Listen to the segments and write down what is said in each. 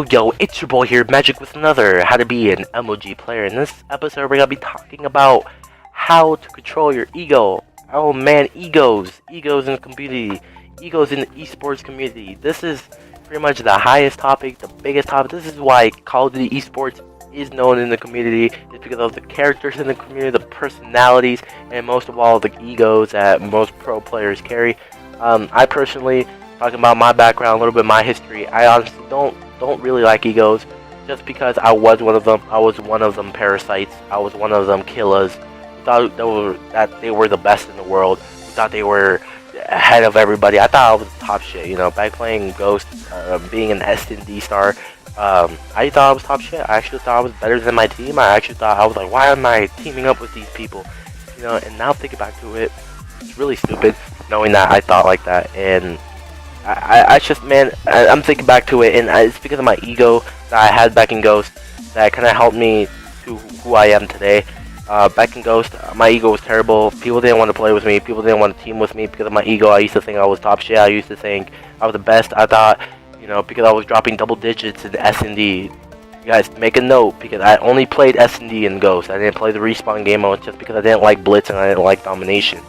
Yo, it's your boy here, Magic, with another How to Be an MLG Player. In this episode, we're gonna be talking about how to control your ego. Oh man, egos in the community, egos in the eSports community. This is pretty much the highest topic, the biggest topic. This is why Call of Duty eSports is known in the community. It's because of the characters in the community, the personalities, and most of all, the egos that most pro players carry. I personally, talking about my background, a little bit of my history, I honestly don't really like egos, just because I was one of them. I was one of them parasites. I was one of them killers. Thought that they were the best in the world. Thought they were ahead of everybody. I thought I was top shit. You know, back playing Ghost, being an S&D star, I thought I was top shit. I actually thought I was better than my team. I actually thought, I was like, why am I teaming up with these people? You know, and now thinking back to it, it's really stupid knowing that I thought like that. And I just, man, I'm thinking back to it, and it's because of my ego that I had back in Ghost that kind of helped me to who I am today. Back in Ghost, my ego was terrible. People didn't want to play with me. People didn't want to team with me because of my ego. I used to think I was top shit. I used to think I was the best. I thought, you know, because I was dropping double digits in S&D. You guys, make a note, because I only played S&D in Ghost. I didn't play the respawn game mode just because I didn't like Blitz and I didn't like Domination.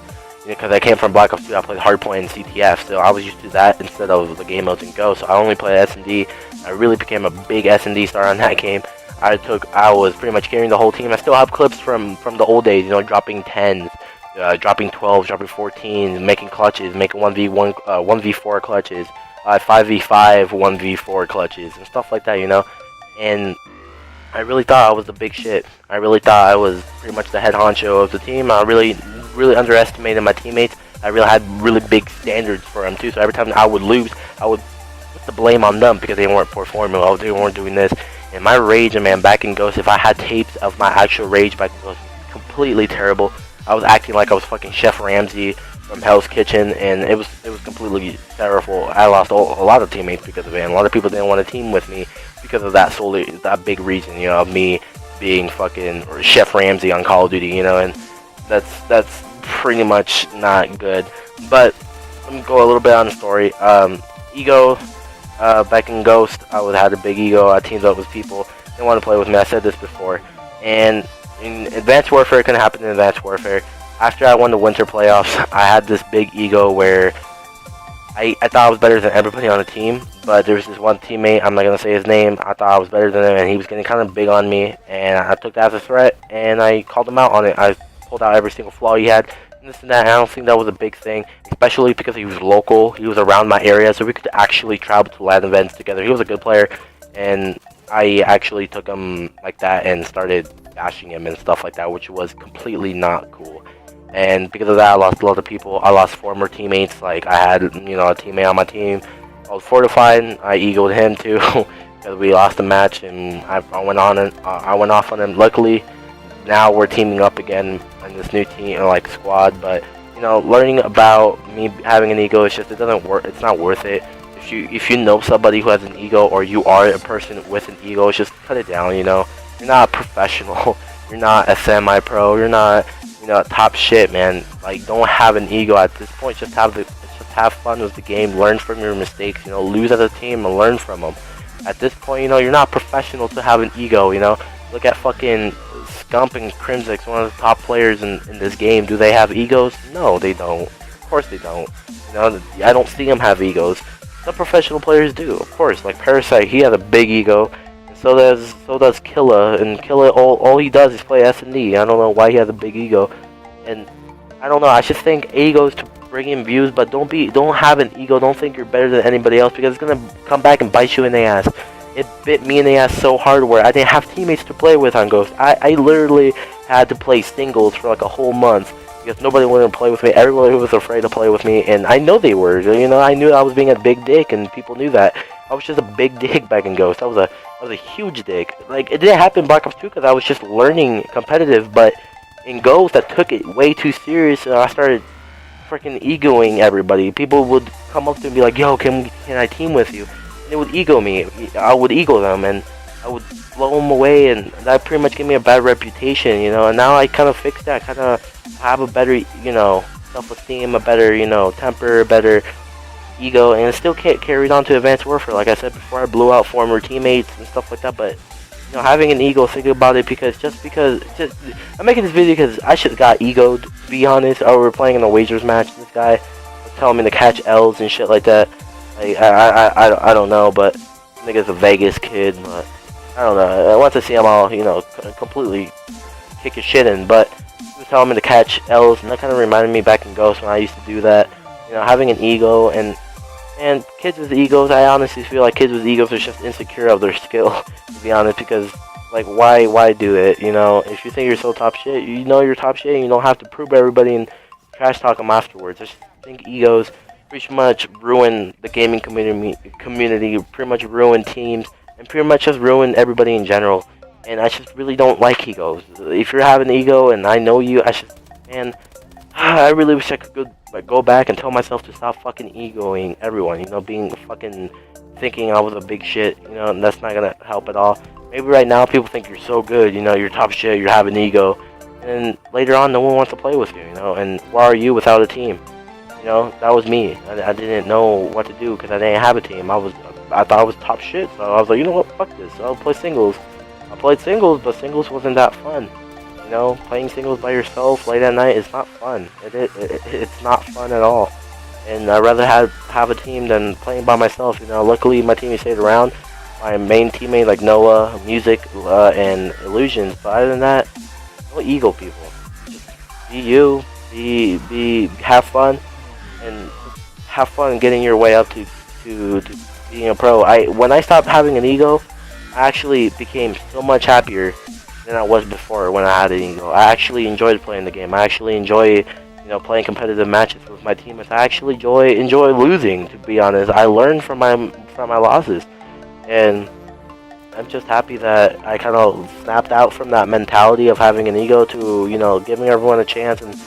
Because I came from Black Ops 2, I played Hardpoint and CTF, so I was used to that instead of the game modes in Ghost. So I only played S&D. I really became a big S&D star on that game. I was pretty much carrying the whole team. I still have clips from the old days, you know, dropping 10s, dropping 12s, dropping 14s, making clutches, making 1v1, 1v4 clutches, 5v5, 1v4 clutches, and stuff like that, you know. And I really thought I was the big shit. I really thought I was pretty much the head honcho of the team. I really underestimated my teammates. I really had really big standards for them too. So every time I would lose, I would put the blame on them because they weren't performing well, they weren't doing this. And my rage, man, back in Ghost, if I had tapes of my actual rage back in Ghost, was completely terrible. I was acting like I was fucking Chef Ramsay from Hell's Kitchen, and it was completely terrible. I lost a lot of teammates because of it, and a lot of people didn't want to team with me because of that big reason, you know, of me being fucking Chef Ramsay on Call of Duty, you know. And that's pretty much not good. But let me go a little bit on the story. Ego, back in Ghost, I had a big ego. I teamed up with people, they didn't want to play with me. I said this before. And in Advanced Warfare, it couldn't happen in Advanced Warfare. After I won the Winter Playoffs, I had this big ego where I thought I was better than everybody on the team, but there was this one teammate, I'm not going to say his name, I thought I was better than him, and he was getting kind of big on me, and I took that as a threat, and I called him out on it. I pulled out every single flaw he had, and this and that, and I don't think that was a big thing, especially because he was local, he was around my area, so we could actually travel to LAN events together. He was a good player, and I actually took him like that and started bashing him and stuff like that, which was completely not cool. And because of that, I lost a lot of people. I lost former teammates. Like, I had, you know, a teammate on my team called Fortified. I egoed him too because we lost the match, and I went off on him. Luckily, now we're teaming up again in this new team, like squad. But you know, learning about me having an ego, it's just, it doesn't work. It's not worth it. If you know somebody who has an ego, or you are a person with an ego, just cut it down. You know, you're not a professional. You're not a semi-pro. You're not, you know, top shit, man. Like, don't have an ego at this point. Just have fun with the game. Learn from your mistakes. You know, lose as a team and learn from them. At this point, you know, you're not professional to have an ego. You know, look at fucking Scump and Crimsix, one of the top players in this game. Do they have egos? No, they don't. Of course they don't. You know, I don't see them have egos. Some professional players do, of course. Like Parasite, he has a big ego. So does Killa, and Killa, all he does is play S&D. I don't know why he has a big ego, and I don't know. I just think egos to bring in views, but don't have an ego. Don't think you're better than anybody else, because it's gonna come back and bite you in the ass. It bit me in the ass so hard where I didn't have teammates to play with on Ghost. I literally had to play singles for like a whole month because nobody wanted to play with me. Everybody was afraid to play with me, and I know they were. You know, I knew I was being a big dick, and people knew that. I was just a big dick back in Ghost. I was a huge dick. Like, it didn't happen in Black Ops 2 because I was just learning competitive, but in Ghost, I took it way too serious, and I started freaking egoing everybody. People would come up to me and be like, yo, can I team with you? And they would ego me. I would ego them, and I would blow him away, and that pretty much gave me a bad reputation, you know. And now I kind of fixed that, kind of have a better, you know, self-esteem, a better, you know, temper, a better ego, and it still can't carried on to Advanced Warfare. Like I said before, I blew out former teammates and stuff like that, but you know, having an ego, think about it, because I'm making this video because I should have got egoed, to be honest. Oh, we were playing in a wagers match, this guy was telling me to catch L's and shit like that. Like, I don't know, but nigga's a Vegas kid, but I don't know. I want to see him all, you know, completely kick his shit in, but he was telling me to catch L's, and that kind of reminded me back in Ghost when I used to do that. You know, having an ego, and kids with egos, I honestly feel like kids with egos are just insecure of their skill, to be honest, because, like, why do it, you know? If you think you're so top shit, you know you're top shit, and you don't have to prove to everybody and trash talk them afterwards. I just think egos pretty much ruin the gaming community, pretty much ruin teams, and pretty much just ruin everybody in general. And I just really don't like egos. If you're having an ego and I know you, I really wish I could go back and tell myself to stop fucking egoing everyone, you know, being fucking thinking I was a big shit, you know, and that's not gonna help at all. Maybe right now people think you're so good, you know, you're top shit, you're having ego, and later on no one wants to play with you, you know, and why are you without a team? You know, that was me. I didn't know what to do because I didn't have a team. I thought I was top shit, so I was like, you know what, fuck this, I'll play singles. I played singles, but singles wasn't that fun. You know, playing singles by yourself late at night is not fun. It's not fun at all. And I'd rather have a team than playing by myself. You know, luckily my team stayed around. My main teammate like Noah, Music, and Illusions. But other than that, no ego, people. Just be you. Have fun, and have fun getting your way up to being a pro. When I stopped having an ego, I actually became so much happier than I was before when I had an ego. I actually enjoyed playing the game. I actually enjoy, you know, playing competitive matches with my teammates. I actually enjoy losing, to be honest. I learned from my losses, and I'm just happy that I kind of snapped out from that mentality of having an ego to, you know, giving everyone a chance and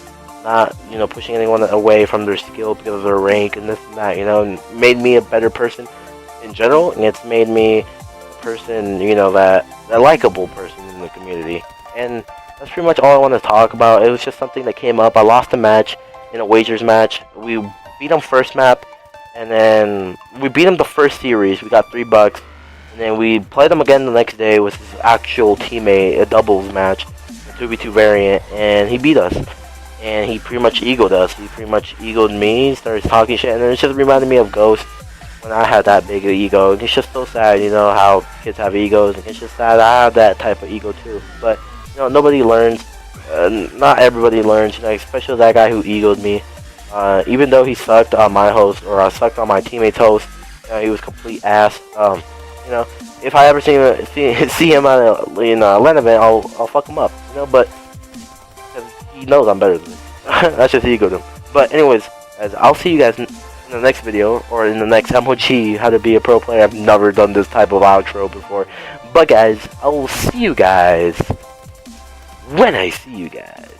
not, you know, pushing anyone away from their skill because of their rank and this and that, you know, and made me a better person in general, and it's made me a person, you know, a likable person in the community. And that's pretty much all I want to talk about. It was just something that came up. I lost a match in a wagers match. We beat them first map, and then we beat them the first series. We got $3, and then we played them again the next day with his actual teammate, a doubles match, a 2v2 variant, and he beat us. And he pretty much egoed us. He pretty much egoed me, started talking shit, and then it just reminded me of Ghost when I had that big ego. And it's just so sad, you know, how kids have egos, and it's just sad I have that type of ego too. But you know, nobody learns. Not everybody learns, you know, especially that guy who egoed me. Even though he sucked on my host, or I sucked on my teammate's host, you know, he was complete ass. You know, if I ever see him at a, you know, a LAN event, I'll fuck him up, you know. But he knows I'm better than him. That's just egoed him. But anyways, guys, I'll see you guys in the next video, or in the next MLG how to be a pro player. I've never done this type of outro before. But guys, I will see you guys when I see you guys.